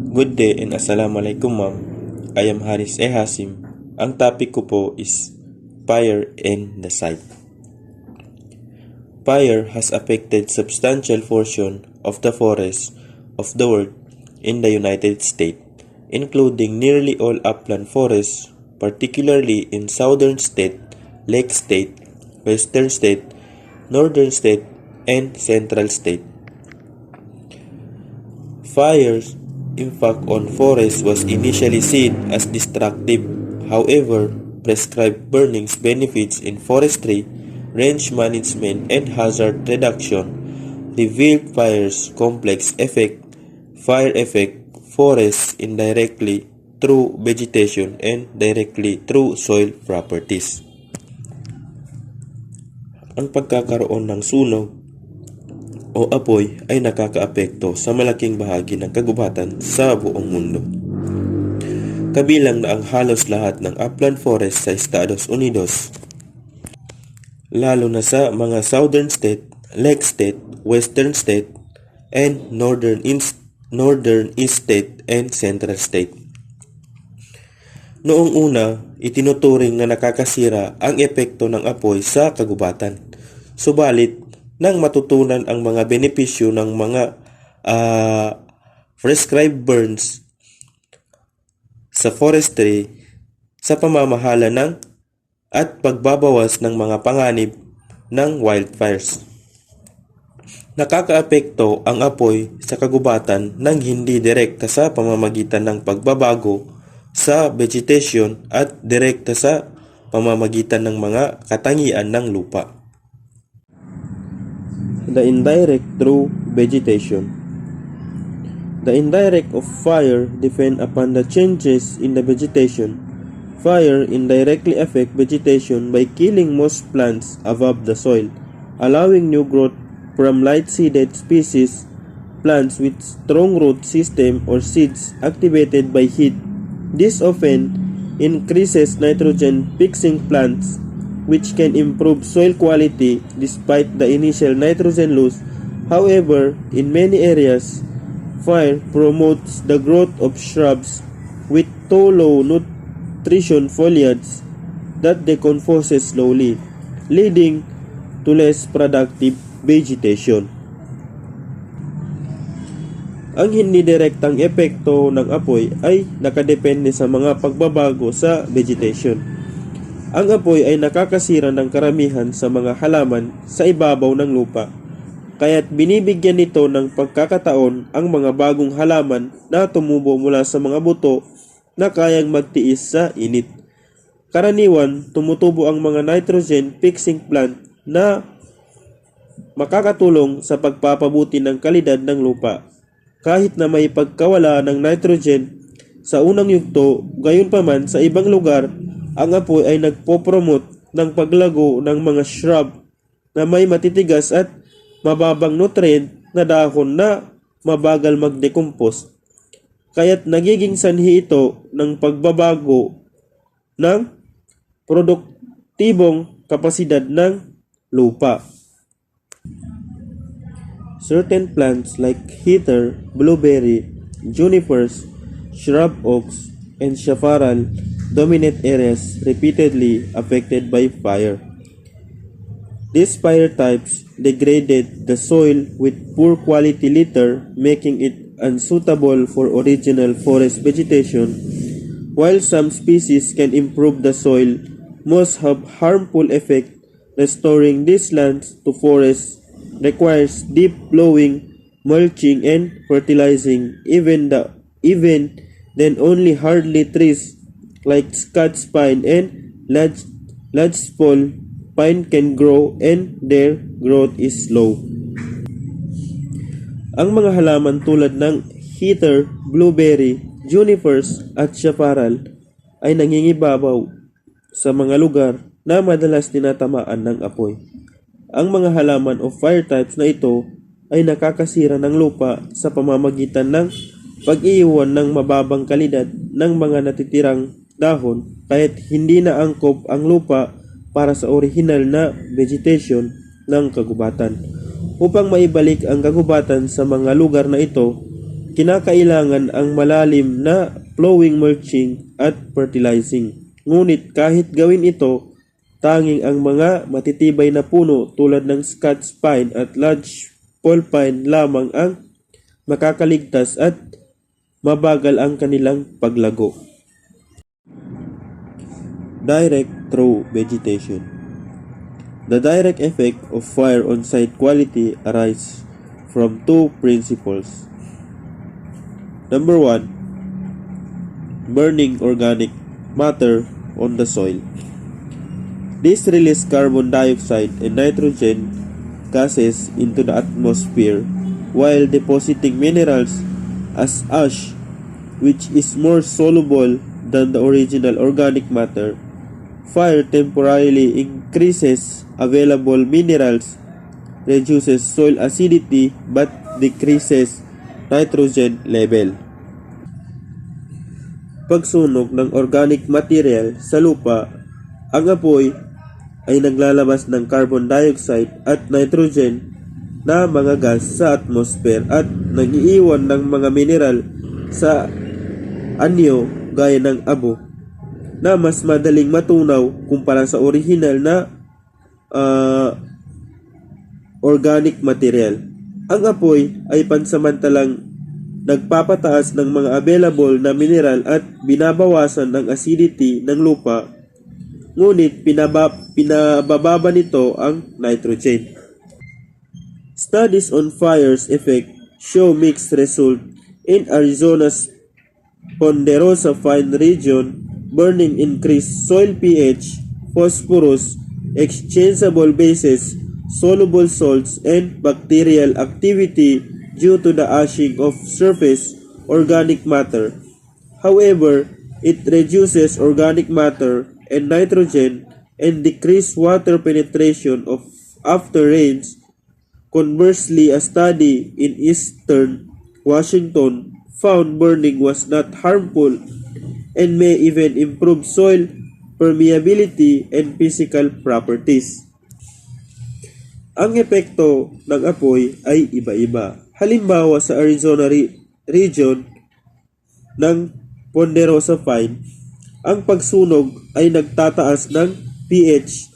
Good day and assalamualaikum ma'am. I am Haris E. Hasim. Ang topic ko po is fire and the site. Fire has affected substantial portion of the forest of the world in the United States, including nearly all upland forests, particularly in southern state, lake state, western state, northern state, and central state. Fire's impact on forests was initially seen as destructive. However, prescribed burning's benefits in forestry, range management, and hazard reduction revealed fire's complex effect. Fire affect forests indirectly through vegetation and directly through soil properties. Ang pagkakaroon ng sunog o apoy ay nakakaapekto sa malaking bahagi ng kagubatan sa buong mundo. Kabilang na ang halos lahat ng upland forest sa Estados Unidos, lalo na sa mga southern state, lake state, western state, and northern east state and central state. Noong una, itinuturing na nakakasira ang epekto ng apoy sa kagubatan. Subalit, nang matutunan ang mga benepisyo ng mga prescribed burns sa forestry sa pamamahala ng at pagbabawas ng mga panganib ng wildfires. Nakakaapekto ang apoy sa kagubatan ng hindi direkta sa pamamagitan ng pagbabago sa vegetation at direkta sa pamamagitan ng mga katangian ng lupa. The indirect through vegetation. The indirect of fire depend upon the changes in the vegetation. Fire indirectly affect vegetation by killing most plants above the soil, allowing new growth from light-seeded species, plants with strong root system or seeds activated by heat. This often increases nitrogen-fixing plants, which can improve soil quality despite the initial nitrogen loss. However, in many areas, fire promotes the growth of shrubs with too low nutrition foliage that decomposes slowly, leading to less productive vegetation. Ang hindi direktang epekto ng apoy ay nakadepende sa mga pagbabago sa vegetation. Ang apoy ay nakakasira ng karamihan sa mga halaman sa ibabaw ng lupa, kaya't binibigyan nito ng pagkakataon ang mga bagong halaman na tumubo mula sa mga buto na kayang magtiis sa init. Karaniwan, tumutubo ang mga nitrogen-fixing plant na makakatulong sa pagpapabuti ng kalidad ng lupa. Kahit na may pagkawala ng nitrogen sa unang yugto, gayunpaman sa ibang lugar, ang apoy ay nagpo-promote ng paglago ng mga shrub na may matitigas at mababang nutrient na dahon na mabagal mag-decompose. Kaya't nagiging sanhi ito ng pagbabago ng produktibong kapasidad ng lupa. Certain plants like heather, blueberry, junipers, shrub oaks, and chaparral dominate areas repeatedly affected by fire. These fire types degraded the soil with poor quality litter, making it unsuitable for original forest vegetation. While some species can improve the soil, most have harmful effect. Restoring these lands to forests requires deep plowing, mulching, and fertilizing. Even then, only hardly trees like Scots pine and lodgepole pine can grow, and their growth is slow. Ang mga halaman tulad ng heather, blueberry, junipers at chaparral ay nangingibabaw sa mga lugar na madalas tinatamaan ng apoy. Ang mga halaman o fire types na ito ay nakakasira ng lupa sa pamamagitan ng pag-iwan ng mababang kalidad ng mga natitirang dahon, kahit hindi na angkop ang lupa para sa orihinal na vegetation ng kagubatan. Upang maibalik ang kagubatan sa mga lugar na ito, kinakailangan ang malalim na flowing mulching at fertilizing. Ngunit kahit gawin ito, tanging ang mga matitibay na puno tulad ng Scots pine at lodgepole pine lamang ang makakaligtas at mabagal ang kanilang paglago. Direct through vegetation. The direct effect of fire on site quality arises from two principles. Number 1, burning organic matter on the soil. This releases carbon dioxide and nitrogen gases into the atmosphere while depositing minerals as ash, which is more soluble than the original organic matter. Fire temporarily increases available minerals, reduces soil acidity, but decreases nitrogen level. Pagsunog ng organic material sa lupa, ang apoy ay naglalabas ng carbon dioxide at nitrogen na mga gas sa atmosphere at nag-iiwan ng mga mineral sa anyo gaya ng abo na mas madaling matunaw kumpara sa original na organic material. Ang apoy ay pansamantalang nagpapataas ng mga available na mineral at binabawasan ang acidity ng lupa, ngunit pinabababa nito ang nitrogen. Studies on fire's effect show mixed results. In Arizona's Ponderosa Pine region, burning increased soil pH, phosphorus, exchangeable bases, soluble salts, and bacterial activity due to the ashing of surface organic matter. However, it reduces organic matter and nitrogen and decreases water penetration of after rains. Conversely, a study in eastern Washington found burning was not harmful and may even improve soil permeability and physical properties. Ang epekto ng apoy ay iba-iba. Halimbawa sa Arizona region ng Ponderosa Pine, ang pagsunog ay nagtataas ng pH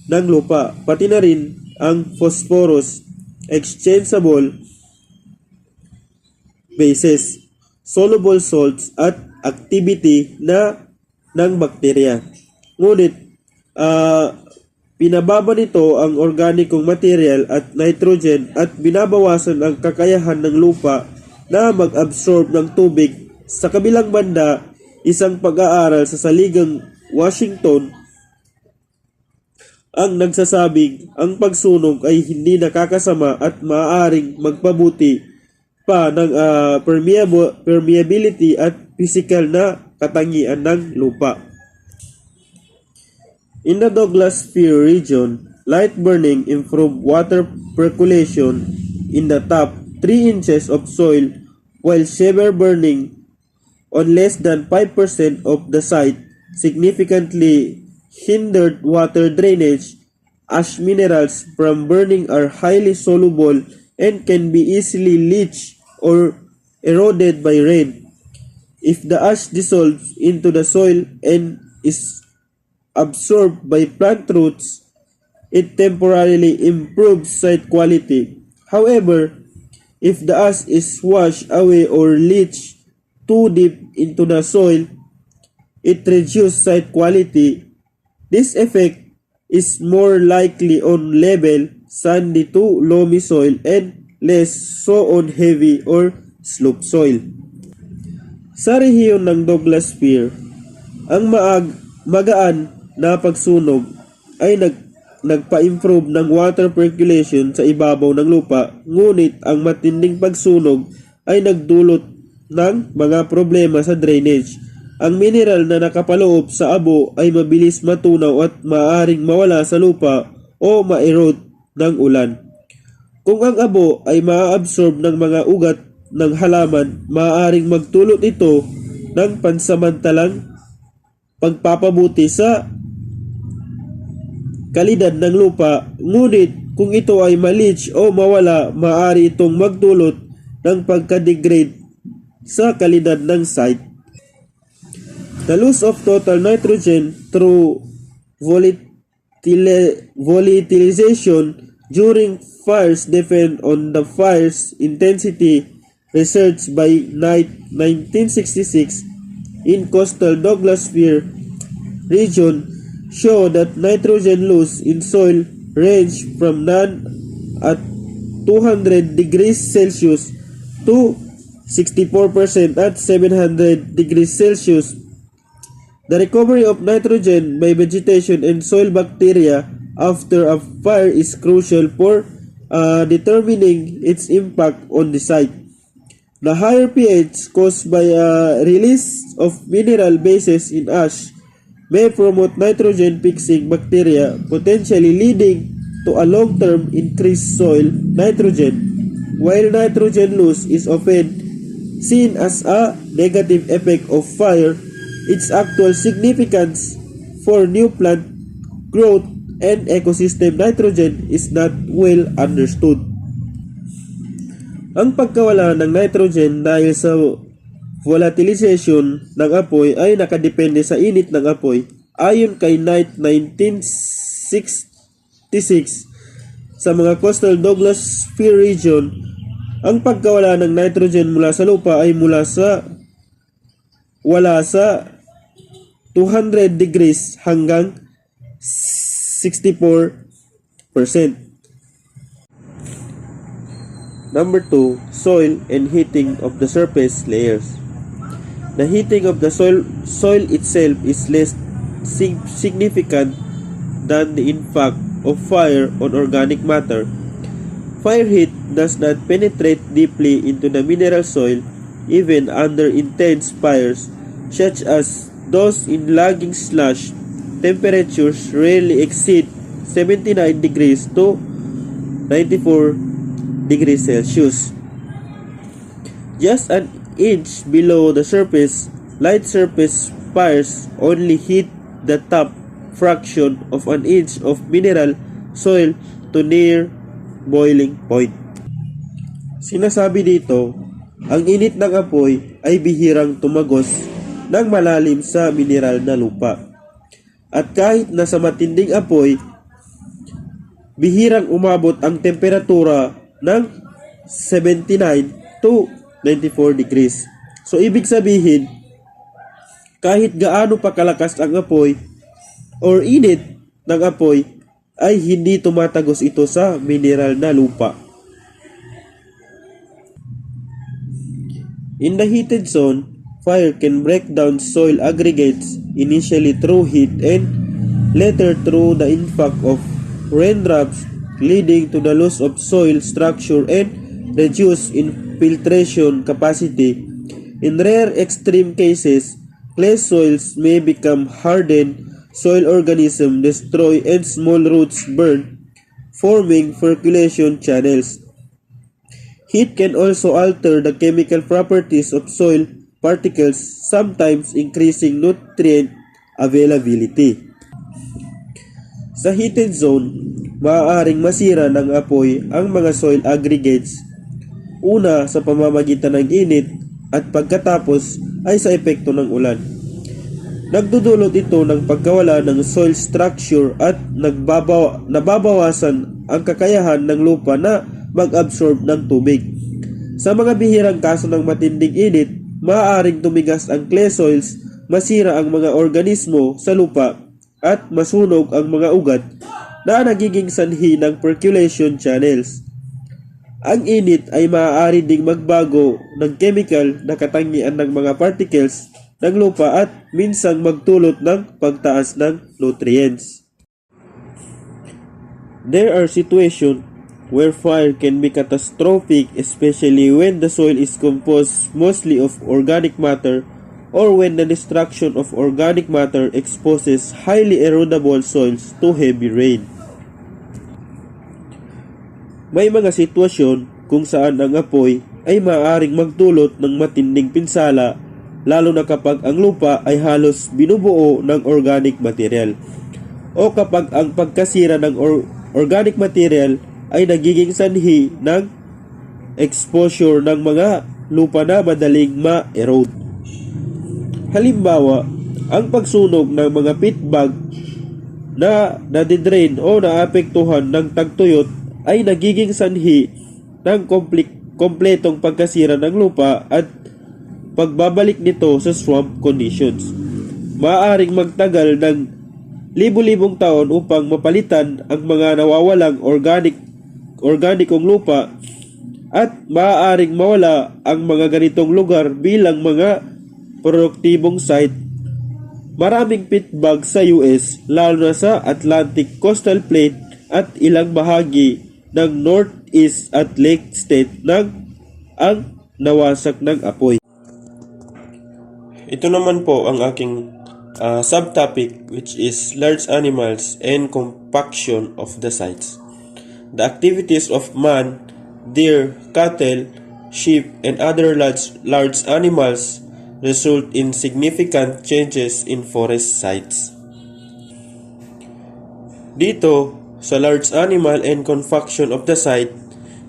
ng lupa, pati na rin ang phosphorus, exchangeable bases, soluble salts at activity ng bakterya. Ngunit pinababa nito ang organikong material at nitrogen at binabawasan ang kakayahan ng lupa na mag-absorb ng tubig. Sa kabilang banda, isang pag-aaral sa saligang Washington ang nagsasabing ang pagsunog ay hindi nakakasama at maaaring magpabuti pa ng permeability at physical na katangian ng lupa. In the Douglas Fir region, light burning improved water percolation in the top 3 inches of soil, while severe burning on less than 5% of the site significantly hindered water drainage. Ash minerals from burning are highly soluble and can be easily leached or eroded by rain. If the ash dissolves into the soil and is absorbed by plant roots, it temporarily improves site quality. However, if the ash is washed away or leached too deep into the soil, it reduces site quality. This effect is more likely on level, sandy to loamy soil and less so on heavy or slope soil. Sa rehiyon ng Douglas Fir, ang magaan na pagsunog ay nagpa-improve ng water percolation sa ibabaw ng lupa, ngunit ang matinding pagsunog ay nagdulot ng mga problema sa drainage. Ang mineral na nakapaloob sa abo ay mabilis matunaw at maaaring mawala sa lupa o ma-erode ng ulan. Kung ang abo ay ma-absorb ng mga ugat ng halaman, maaaring magdulot ito ng pansamantalang pagpapabuti sa kalidad ng lupa. Ngunit kung ito ay ma-leach o mawala, maaari itong magdulot ng pagka-degrade sa kalidad ng site. The loss of total nitrogen through volatilization during fires depend on the fire's intensity. Research by Knight 1966 in coastal Douglas Fir region show that nitrogen loss in soil range from none at 200 degrees Celsius to 64% at 700 degrees Celsius. The recovery of nitrogen by vegetation and soil bacteria after a fire is crucial for determining its impact on the site. The higher pH caused by a release of mineral bases in ash may promote nitrogen-fixing bacteria, potentially leading to a long-term increased soil nitrogen. While nitrogen loss is often seen as a negative effect of fire, its actual significance for new plant growth and ecosystem nitrogen is not well understood. Ang pagkawala ng nitrogen dahil sa volatilization ng apoy ay nakadepende sa init ng apoy. Ayon kay Knight 1966, sa mga coastal Douglas Fir region, ang pagkawala ng nitrogen mula sa lupa ay wala sa 200 degrees hanggang 64%. Number 2, soil and heating of the surface layers. The heating of the soil itself is less significant than the impact of fire on organic matter. Fire heat does not penetrate deeply into the mineral soil even under intense fires such as those in lagging slush. Temperatures rarely exceed 79 degrees to 94 degrees Celsius. Just an inch below the surface, light surface fires only heat the top fraction of an inch of mineral soil to near boiling point. Sinasabi dito, ang init ng apoy ay bihirang tumagos ng malalim sa mineral na lupa. At kahit na sa matinding apoy, bihirang umabot ang temperatura ng 79 to 94 degrees. So ibig sabihin, kahit gaano pa kalakas ang apoy or init ng apoy, ay hindi tumatagos ito sa mineral na lupa. In the heated zone, fire can break down soil aggregates initially through heat and later through the impact of raindrops, leading to the loss of soil structure and reduced infiltration capacity. In rare extreme cases, clay soils may become hardened, soil organisms destroy, and small roots burn, forming percolation channels. Heat can also alter the chemical properties of soil particles, sometimes increasing nutrient availability. Sa heated zone, maaaring masira ng apoy ang mga soil aggregates. Una sa pamamagitan ng init at pagkatapos ay sa epekto ng ulan. Nagdudulot ito ng pagkawala ng soil structure at nababawasan ang kakayahan ng lupa na mag-absorb ng tubig. Sa mga bihirang kaso ng matinding init, maaaring tumigas ang clay soils, masira ang mga organismo sa lupa, at masunog ang mga ugat na nagiging sanhi ng percolation channels. Ang init ay maaari ding magbago ng chemical na katangian ng mga particles ng lupa at minsang magdulot ng pagtaas ng nutrients. There are situations where fire can be catastrophic, especially when the soil is composed mostly of organic matter or when the destruction of organic matter exposes highly erodible soils to heavy rain. May mga sitwasyon kung saan ang apoy ay maaaring magdulot ng matinding pinsala, lalo na kapag ang lupa ay halos binubuo ng organic material o kapag ang pagkasira ng organic material ay nagiging sanhi ng exposure ng mga lupa na madaling ma-erode. Halimbawa, ang pagsunog ng mga peat bog na nadidrain o naapektuhan ng tagtuyot ay nagiging sanhi ng kompletong pagkasira ng lupa at pagbabalik nito sa swamp conditions. Maaaring magtagal ng libu-libong taon upang mapalitan ang mga nawawalang organikong lupa at maaaring mawala ang mga ganitong lugar bilang mga produktibong site. Maraming peat bog sa US, lalo na sa Atlantic Coastal Plain at ilang bahagi ng Northeast at Lake State ang nawasak ng apoy. Ito naman po ang aking subtopic, which is large animals and compaction of the sites. The activities of man, deer, cattle, sheep, and other large animals result in significant changes in forest sites. Dito, sa large animal and compaction of the site,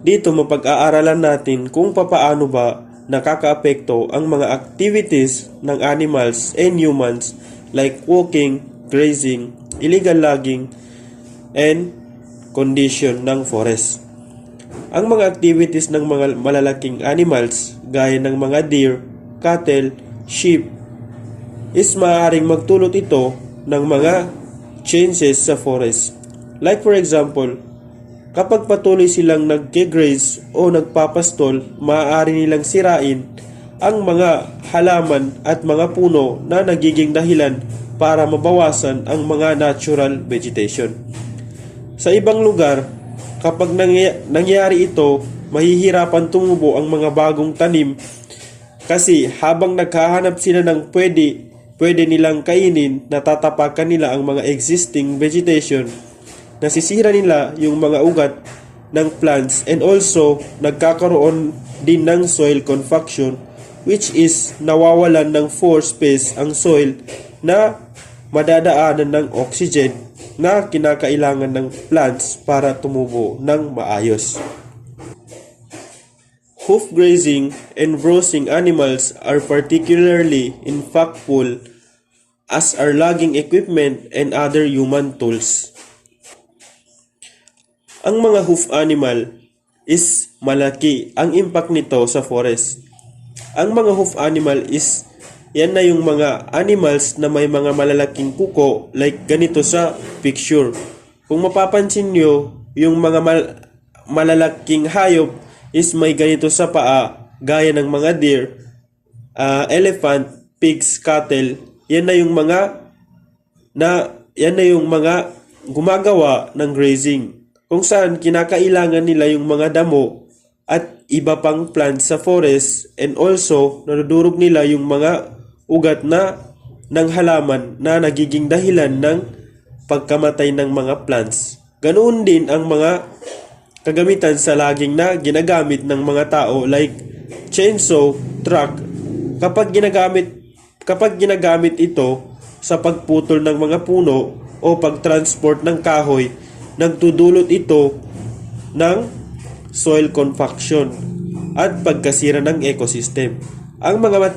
dito mapag-aaralan natin kung papaano ba nakakaapekto ang mga activities ng animals and humans like walking, grazing, illegal logging, and condition ng forest. Ang mga activities ng mga malalaking animals gaya ng mga deer, cattle, sheep is maaaring magdulot ito ng mga changes sa forest. Like for example, kapag patuloy silang nag-graze o nagpapastol, maaari nilang sirain ang mga halaman at mga puno na nagiging dahilan para mabawasan ang mga natural vegetation. Sa ibang lugar, kapag nangyari ito, mahihirapan tumubo ang mga bagong tanim kasi habang naghahanap sila ng pwede nilang kainin, natatapakan nila ang mga existing vegetation. Nasisira nila yung mga ugat ng plants and also nagkakaroon din ng soil compaction, which is nawawalan ng pore space ang soil na madadaanan ng oxygen na kinakailangan ng plants para tumubo ng maayos. Hoof grazing and browsing animals are particularly impactful, as are logging equipment and other human tools. Ang mga hoof animal is malaki ang impact nito sa forest. Ang mga hoof animal is yan na yung mga animals na may mga malalaking kuko like ganito sa picture. Kung mapapansin nyo, yung mga malalaking hayop is may ganito sa paa gaya ng mga deer, elephant, pigs, cattle. Yan na yung mga gumagawa ng grazing, kung saan kinakailangan nila yung mga damo at iba pang plants sa forest, and also nadudurog nila yung mga ugat ng halaman na nagiging dahilan ng pagkamatay ng mga plants. Ganoon din ang mga kagamitan sa logging na ginagamit ng mga tao like chainsaw, truck. Kapag ginagamit ito sa pagputol ng mga puno o pagtransport ng kahoy, nagdudulot ito ng soil compaction at pagkasira ng ecosystem. Ang mga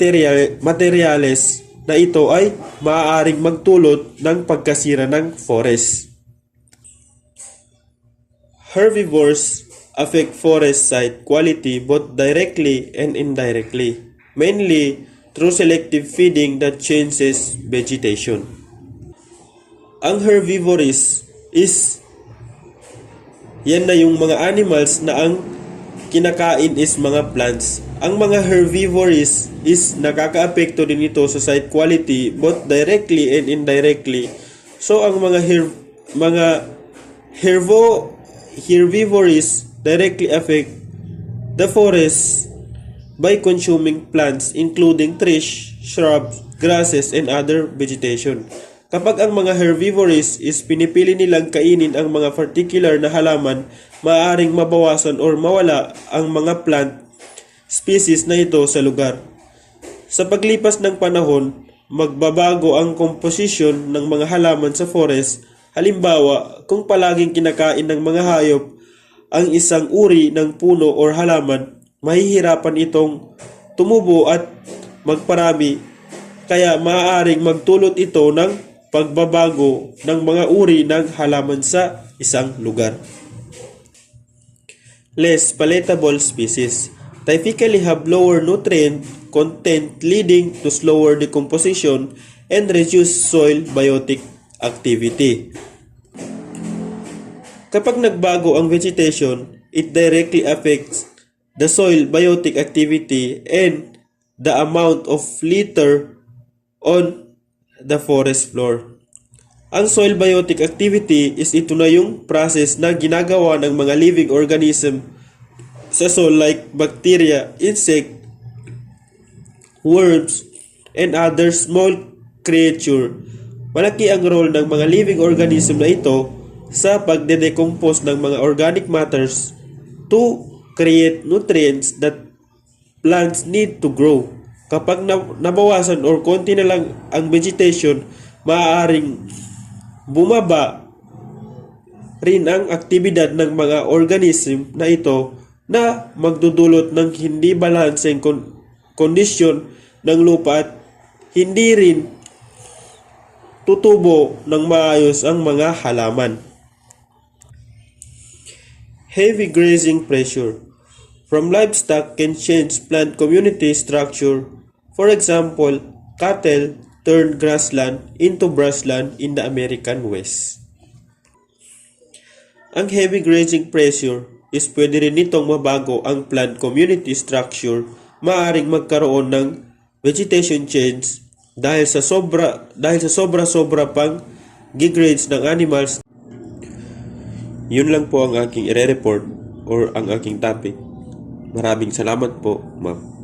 materyales na ito ay maaaring magdulot ng pagkasira ng forest. Herbivores affect forest site quality both directly and indirectly, mainly through selective feeding that changes vegetation. Ang herbivores is yan na yung mga animals na ang kinakain is mga plants. Ang mga herbivores is nakakaapekto din ito sa site quality both directly and indirectly. So ang mga herbivores directly affect the forest by consuming plants including trees, shrubs, grasses, and other vegetation. Kapag ang mga herbivores is pinipili nilang kainin ang mga particular na halaman, maaaring mabawasan or mawala ang mga plant species na ito sa lugar. Sa paglipas ng panahon, magbabago ang komposisyon ng mga halaman sa forest. Halimbawa, kung palaging kinakain ng mga hayop ang isang uri ng puno or halaman, mahihirapan itong tumubo at magparami, kaya maaaring magdulot ito ng pagbabago ng mga uri ng halaman sa isang lugar. Less palatable species typically have lower nutrient content, leading to slower decomposition and reduced soil biotic activity. Kapag nagbago ang vegetation, it directly affects the soil biotic activity and the amount of litter on the forest floor. Ang soil biotic activity is ito na yung process na ginagawa ng mga living organism sa soil like bacteria, insect, worms, and other small creature. Malaki ang role ng mga living organism na ito sa pagde-decompose ng mga organic matters to create nutrients that plants need to grow. Kapag nabawasan or konti na lang ang vegetation, maaaring bumaba rin ang aktibidad ng mga organism na ito na magdudulot ng hindi balanseng kondisyon ng lupa at hindi rin tutubo ng maayos ang mga halaman. Heavy grazing pressure from livestock can change plant community structure. For example, cattle turned grassland into brushland in the American West. Ang heavy grazing pressure is pwede rin nitong mabago ang plant community structure. Maaring magkaroon ng vegetation change dahil sa sobra pang gigrades ng animals. Yun lang po ang aking ire-report or ang aking topic. Maraming salamat po, ma'am.